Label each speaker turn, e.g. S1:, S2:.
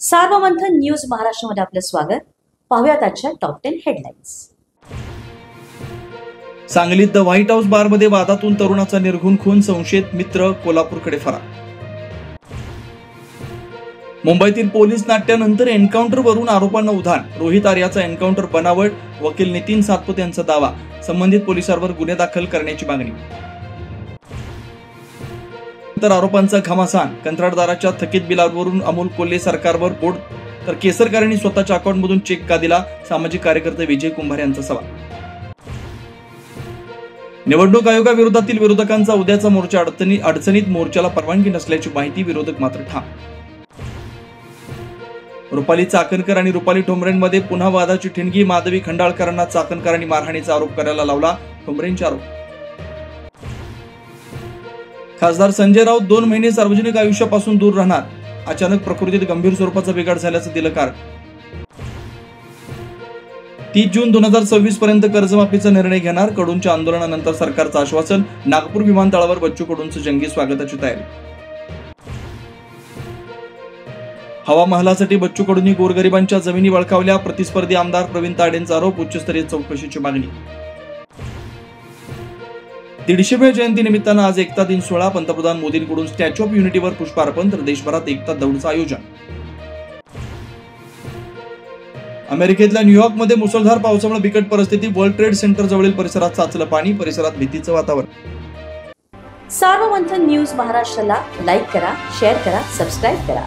S1: Sarvamanthan news महाराष्ट्रामध्ये आपलं स्वागत. पाहूयात आजच्या टॉप 10 हेडलाईन्स.
S2: सांगलीत द व्हाईट हाऊस बारमध्ये वादातून तरुणाचा निर्घुण खून, संशयित मित्र कोल्हापूरकडे फरार. मुंबईतील पोलीस नाट्यानंतर एन्काउंटरवरून आरोपांना उधाण, रोहित आर्याचा एन्काउंटर बनावट, वकील नितीन सातपुते यांचा दावा, संबंधित पोलिसांवर गुन्हे दाखल करण्याची मागणी. नंतर आरोपांचा घमासान, कंत्राटदाराच्या थकीत बिलावरून अमोल कोल्हे सरकारवर बोट, तर केसरकरांनी स्वतःच्या अकाउंटमधून चेक का दिला, सामाजिक कार्यकर्ते विजय कुंभार यांचा सवाल. निवडणूक आयोगाविरोधातील विरोधकांचा उद्याचा मोर्चा अडचणीत, मोर्चाला परवानगी नसल्याची माहिती, विरोधक मात्र ठाम. रुपाली चाकणकर आणि रुपाली ठोंबरेंमध्ये पुन्हा वादाची ठिणगी, माधवी खंडाळकरांना चाकणकरांनी मारहाणीचा आरोप करायला लावला, ठोंबरेंचे आरोप. खासदार संजय राऊत 2 महिने सार्वजनिक आयुष्यापासून दूर राहणार, अचानक प्रकृतीत गंभीर स्वरूपाचा बिघाड झाल्याचं दिलं कारण. 30 जून 2026 पर्यंत कर्जमाफीचा निर्णय घेणार, कडूंच्या आंदोलनानंतर सरकारचं आश्वासन, नागपूर विमानतळावर बच्चू कडूंचं जंगी स्वागताची तयारी. हवा महलासाठी बच्चू कडूंनी गोरगरिबांच्या जमिनी बळकावल्या, प्रतिस्पर्धी आमदार प्रवीण ताडेंचा आरोप, उच्चस्तरीय चौकशीची मागणी. 150व्या जयंती निमित्तानं आज एकता दिन सोहळा, पंतप्रधान मोदींकडून स्टॅच्यू ऑफ युनिटीवर पुष्पार्पण, तर देशभरात एकता दौडचं आयोजन. अमेरिकेतल्या न्यूयॉर्कमध्ये मुसळधार पावसामुळे बिकट परिस्थिती, वर्ल्ड ट्रेड सेंटर जवळील परिसरात साचलं पाणी, परिसरात भीतीचं वातावरण.
S1: सार्वमंथन न्यूज महाराष्ट्राला लाईक करा, शेअर करा, सबस्क्राईब करा.